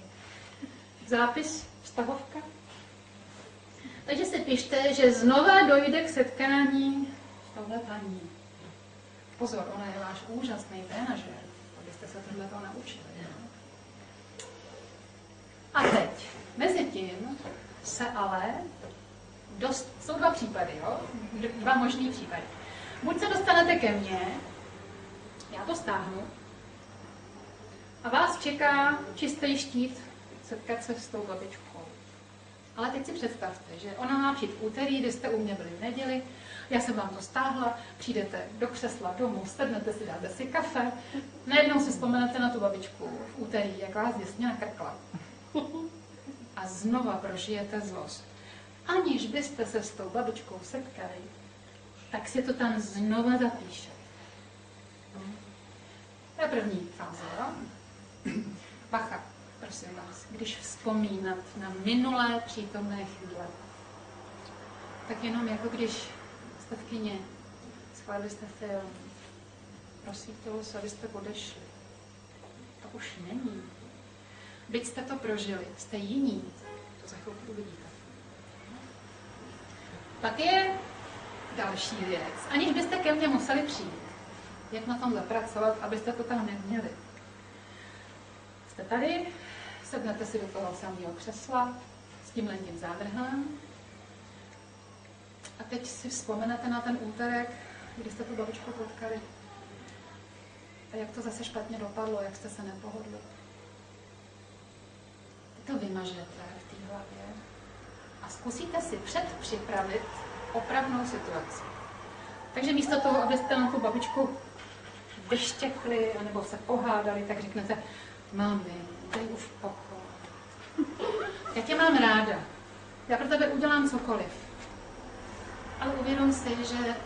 Zápis, vztahovka. Takže si pište, že znova dojde k setkání s touhle paní. Pozor, ona je váš úžasný trenažér, abyste se tohle toho naučili. A teď, mezi tím se ale jsou dva případy, jo? Dva možný případy. Buď se dostanete ke mně, já to stáhnu, a vás čeká čistý štít setkat se s tou babičkou. Ale teď si představte, že ona má přijít v úterý, kdy jste u mě byli v neděli, já jsem vám to stáhla, přijdete do křesla domů, sednete si, dáte si kafe, najednou si vzpomenete na tu babičku v úterý, jak vás děsně nakrkla. A znova prožijete zlost. Aniž byste se s tou babičkou setkali, tak si to tam znova zapíšete. To je první fáze, jo? Bacha, prosím vás, když vzpomínat na minulé přítomné chvíle, tak jenom jako když jste v kině, schválili jste film, prosvítilo se, abyste odešli. To už není. Byť jste to prožili, jste jiní, to za chvilku uvidíte. Pak je další věc, aniž byste ke mně museli přijít. Jak na tom zapracovat, abyste to tam neměli. Jste tady, sednete si do toho samého křesla s tímhle tím zádrhelem a teď si vzpomenete na ten úterek, kdy jste tu babičku potkali a jak to zase špatně dopadlo, jak jste se nepohodli. Ty to vymažete v té hlavě a zkusíte si předpřipravit opravnou situaci. Takže místo toho, abyste na tu babičku vyštěkli anebo se pohádali, tak řeknete, mami, dej už pokoj. Já tě mám ráda. Já pro tebe udělám cokoliv. Ale uvědom si, že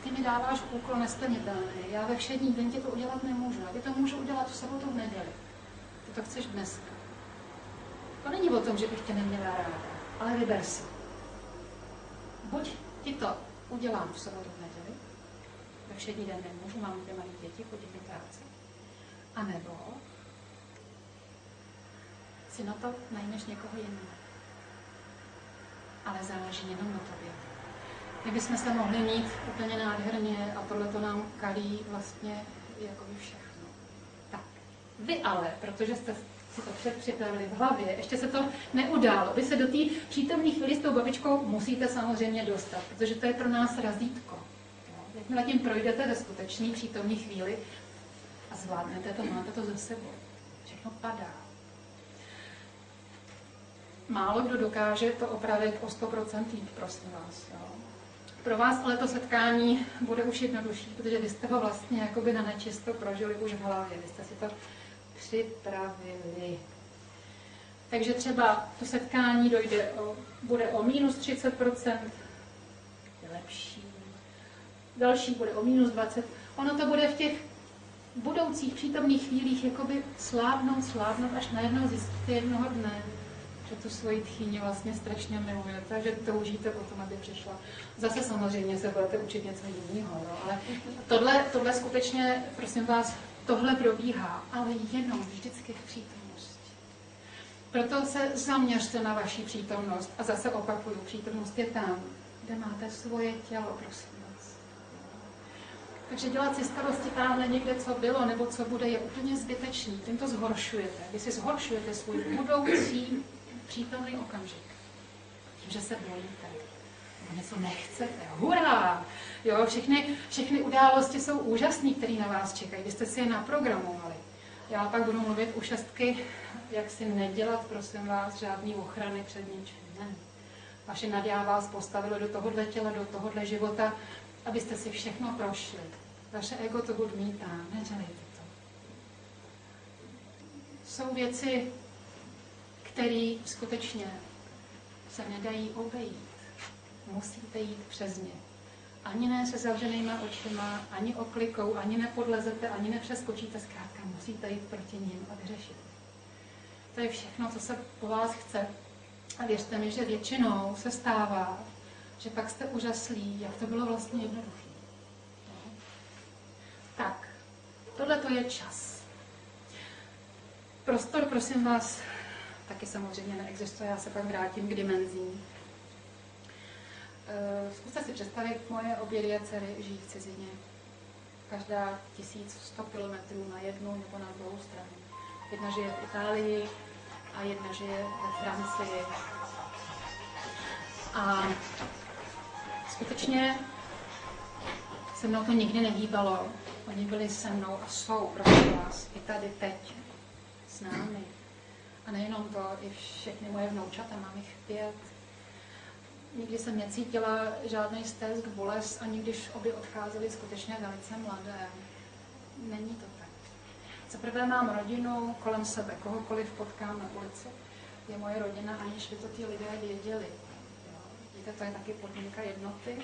ty mi dáváš úkol nesplnitelný. Já ve všední den ti to udělat nemůžu. Já ti to můžu udělat v sobotu v neděli. Ty to chceš dneska. To není o tom, že bych tě neměla ráda, ale vyber si. Buď ti to udělám v sobotu v neděli, ve všední den nemůžu, mám 2 malé děti, chodím do práce. A nebo si na to najmeš někoho jiného. Ale záleží jenom na tobě. My bychom se mohli mít úplně nádherně a tohle to nám kalí vlastně jako všechno. Tak, vy ale, protože jste si to předpřipravili v hlavě, ještě se to neudálo. Vy se do té přítomné chvíli s tou babičkou musíte samozřejmě dostat, protože to je pro nás razítko. Jakmile tím projdete ve skutečné přítomné chvíli a zvládnete to, máte to za sebou. Všechno padá. Málo kdo dokáže to opravit o 100% líp, prosím vás. Jo. Pro vás ale to setkání bude už jednodušší, protože vy jste ho vlastně jakoby na nečisto prožili už v hlavě. Vy jste si to připravili. Takže třeba to setkání bude o minus 30%, je lepší. Další bude o minus 20%. Ono to bude v těch budoucích přítomných chvílích jakoby slávnout, až najednou zjistíte jednoho dne, že tu svoji tchýni vlastně strašně milujete, že toužíte potom, aby přišla. Zase samozřejmě se budete učit něco jiného, no, ale tohle skutečně, prosím vás, tohle probíhá, ale jenom vždycky v přítomnosti. Proto se zaměřte na vaši přítomnost a zase opakuju, přítomnost je tam, kde máte svoje tělo, prosím vás. Takže dělat si starosti tamhle někde, co bylo nebo co bude, je úplně zbytečný. Tím to zhoršujete. Vy si zhoršujete svůj budoucí přítomný okamžik. Tím, že se bojíte. Nebo něco nechcete. Hurá! Jo, všechny události jsou úžasné, které na vás čekají. Vy jste si je naprogramovali. Já pak budu mluvit u 6, jak si nedělat, prosím vás, žádný ochrany před ničím. Ne. Vaše naděja vás postavilo do tohohle těla, do tohohle života, abyste si všechno prošli. Vaše ego to odmítá, nedělejte to. Jsou věci, které skutečně se nedají obejít. Musíte jít přes ně. Ani ne se zavřenýma očima, ani oklikou, ani nepodlezete, ani nepřeskočíte, zkrátka musíte jít proti nim a vyřešit. To je všechno, co se po vás chce. A věřte mi, že většinou se stává, že pak jste úžaslí, jak to bylo vlastně jednoduché. Tak, tohle to je čas. Prostor, prosím vás, taky samozřejmě neexistuje, já se pak vrátím k dimenzím. Zkuste si představit, moje obě dvě dcery žijí v cizině. Každá 1100 kilometrů na jednu nebo na druhou stranu. Jedna žije v Itálii a jedna žije ve Francii. A skutečně se mnou to nikdy nehýbalo. Oni byli se mnou a jsou, prosím vás, i tady teď s námi. A nejenom to, i všechny moje vnoučata, mám jich 5. Nikdy jsem necítila žádný stesk, bolest, ani když obě odcházely skutečně velice mladé. Není to tak. Za prvé mám rodinu kolem sebe, kohokoliv potkám na ulici. Je moje rodina, aniž by to ti lidé věděli. Jo. Víte, to je taky podmínka jednoty.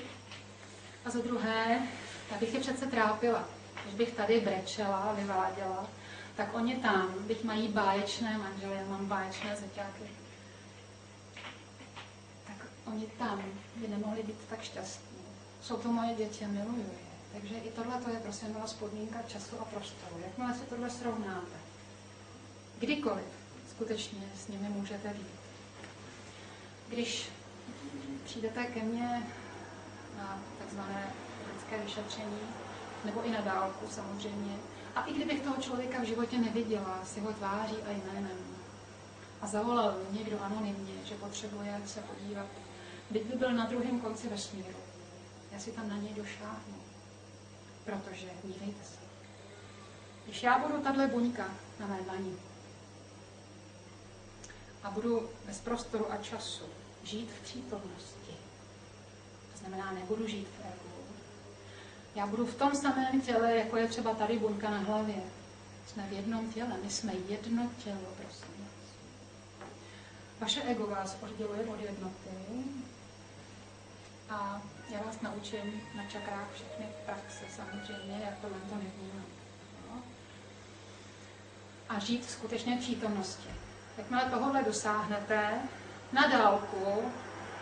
A za druhé, já bych je přece trápila. Když bych tady brečela, vyváděla, tak oni tam, byť mají báječné manžely, já mám báječné zeťáky, tak oni tam by nemohli být tak šťastní. Jsou to moje děti, miluju je. Takže i tohle to je, prosím vás, podmínka času a prostoru. Jakmile si tohle srovnáte, kdykoliv skutečně s nimi můžete být. Když přijdete ke mně na takzvané lidské vyšetření, nebo i na dálku samozřejmě, a i kdybych toho člověka v životě neviděla s jeho tváří a jménem, a zavolal někdo anonymně, že potřebuje se podívat, byť by byl na druhém konci vesmíru, já si tam na něj došáhnu. Protože, dívejte se, když já budu tahle buňka na mé dlani a budu bez prostoru a času žít v přítomnosti, to znamená, nebudu žít v egu, já budu v tom samém těle, jako je třeba tady buňka na hlavě. Jsme v jednom těle, my jsme jedno tělo, prosím vás. Vaše ego vás odděluje od jednoty a já vás naučím na čakrách všechny praxe samozřejmě, jak tohle to nevnímat. No. A žít skutečně v přítomnosti. Jakmile tohohle dosáhnete, na dálku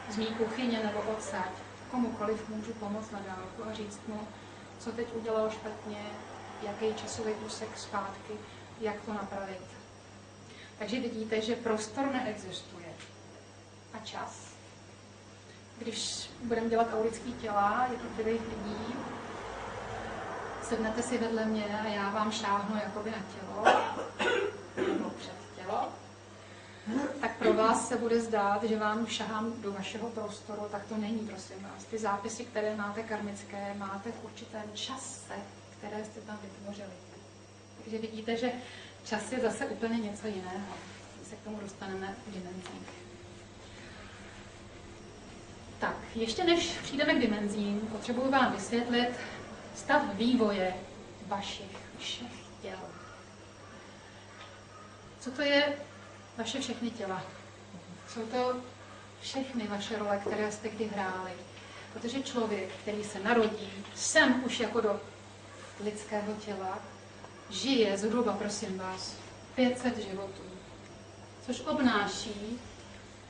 z mý kuchyně nebo odsaď, komukoliv můžu pomoct na dálku a říct mu, co teď udělal špatně, jaký časový úsek zpátky, jak to napravit. Takže vidíte, že prostor neexistuje. A čas. Když budeme dělat aurický těla jednotlivých lidí, sednete si vedle mě a já vám šáhnu jakoby na tělo, nebo před tělo, tak pro vás se bude zdát, že vám šahám do vašeho prostoru, tak to není, prosím vás. Ty zápisy, které máte karmické, máte v určitém čase, které jste tam vytvořili. Takže vidíte, že čas je zase úplně něco jiného. My se k tomu dostaneme v dimenzích. Tak, ještě než přijdeme k dimenzím, potřebuji vám vysvětlit stav vývoje vašich všech těl. Co to je vaše všechny těla? Jsou to všechny vaše role, které jste kdy hráli. Protože člověk, který se narodí sem už jako do lidského těla, žije zhruba, prosím vás, 500 životů. Což obnáší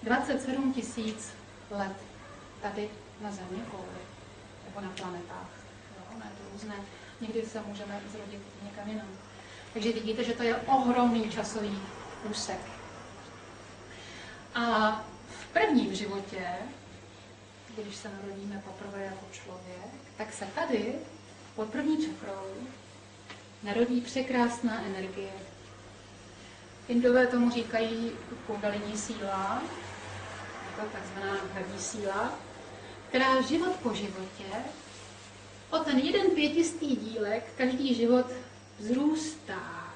27 000 let tady na Zemi kouli, nebo na planetách. Jo, ne, to různé. Někdy se můžeme zrodit někam jinam. Takže vidíte, že to je ohromný časový úsek. A v prvním životě, když se narodíme poprvé jako člověk, tak se tady pod první čakrou narodí překrásná energie. Indové tomu říkají kundalini síla, jako takzvaná hrdí síla, která život po životě o ten jeden 500. dílek každý život vzrůstá.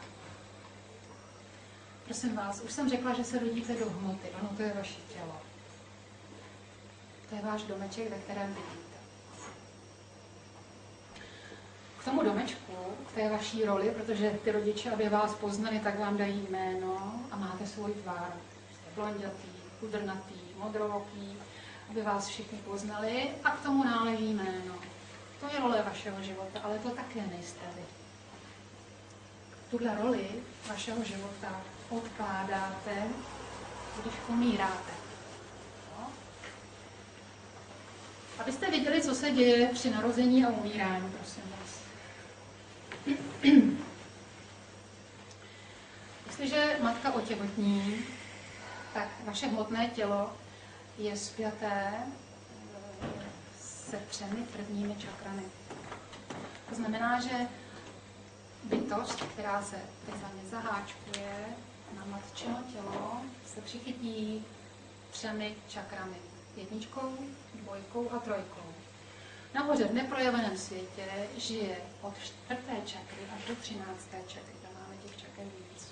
Prosím vás, už jsem řekla, že se rodíte do hmoty. Ano, to je vaše tělo. To je váš domeček, ve kterém vidíte. K tomu domečku, k té vaší roli, protože ty rodiče, aby vás poznali, tak vám dají jméno a máte svůj tvar. Jste blondětý, kudrnatý, modrovoký, aby vás všichni poznali a k tomu náleží jméno. To je role vašeho života, ale to také nejste vy. Tuhle roli vašeho života odkládáte, když umíráte. No. Abyste viděli, co se děje při narození a umírání, prosím vás. Jestliže matka otěhotní, tak vaše hmotné tělo je spjaté se 3 prvními čakrami. To znamená, že bytost, která se takzvaně zaháčkuje na matčino tělo, se přichytí 3 čakrami. 1, 2 a 3. Nahoře v neprojeveném světě žije od 4. čakry až do 13. čakry. Tam máme těch čaker víc.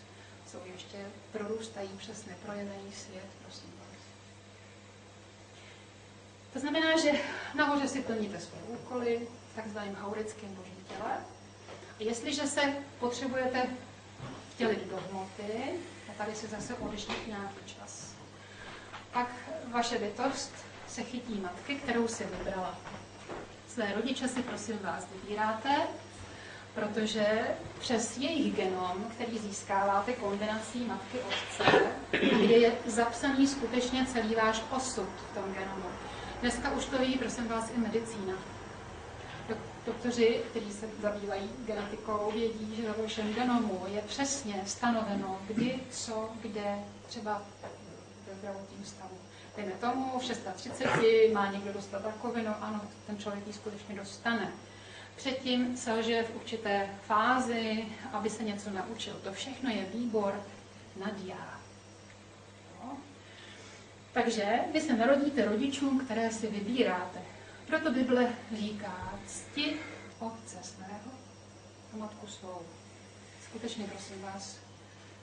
Jsou ještě, prorůstají přes neprojevený svět, prosím vás. To znamená, že nahoře si plníte své úkoly v takzvaném aurickém božím těle. A jestliže se potřebujete vtělit do hmoty, a tady si zase odečtít nějaký čas, pak vaše bytost se chytí matky, kterou si vybrala. Své rodiče si prosím vás vybíráte, protože přes jejich genom, který získáváte kombinací matky otce, kde je zapsaný skutečně celý váš osud v tom genomu. Dneska už to ví, prosím vás, i medicína. Doktoři, kteří se zabývají genetikou, vědí, že ve vašem genomu je přesně stanoveno, kdy, co, kde, třeba ve zdravotním stavu. Dejme tomu, v 630 má někdo dostat rakovinu, ano, ten člověk ji skutečně dostane. Předtím selže v určité fázi, aby se něco naučil. To všechno je výbor nad já. No. Takže vy se narodíte rodičům, které si vybíráte. Proto Bible říká, cti otce svého a matku svou. Skutečně, prosím vás,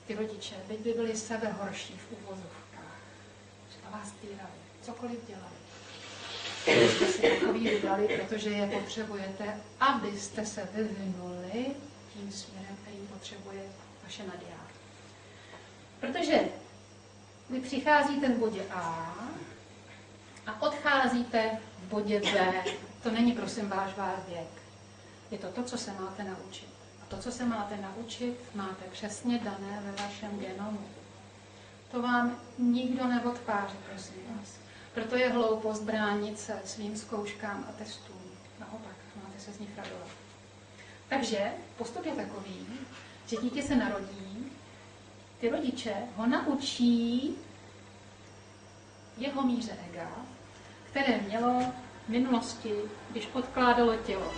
ty rodiče, byť by byli sebehorší v uvozovkách, třeba vás týrali, cokoliv dělali. Jste si takový vybrali, protože je potřebujete, abyste se vyvinuli tím směrem, který potřebuje vaše naděja. Protože vy přicházíte v bodě A odcházíte v bodě B. To není, prosím, váš věk. Je to to, co se máte naučit. A to, co se máte naučit, máte přesně dané ve vašem genomu. To vám nikdo neodpáří, prosím vás. Proto je hloupost bránit se svým zkouškám a testům. Naopak, máte se z nich radovat. Takže postup je takový, že dítě se narodí, ty rodiče ho naučí jeho míře ega, které mělo v minulosti, když odkládalo tělo.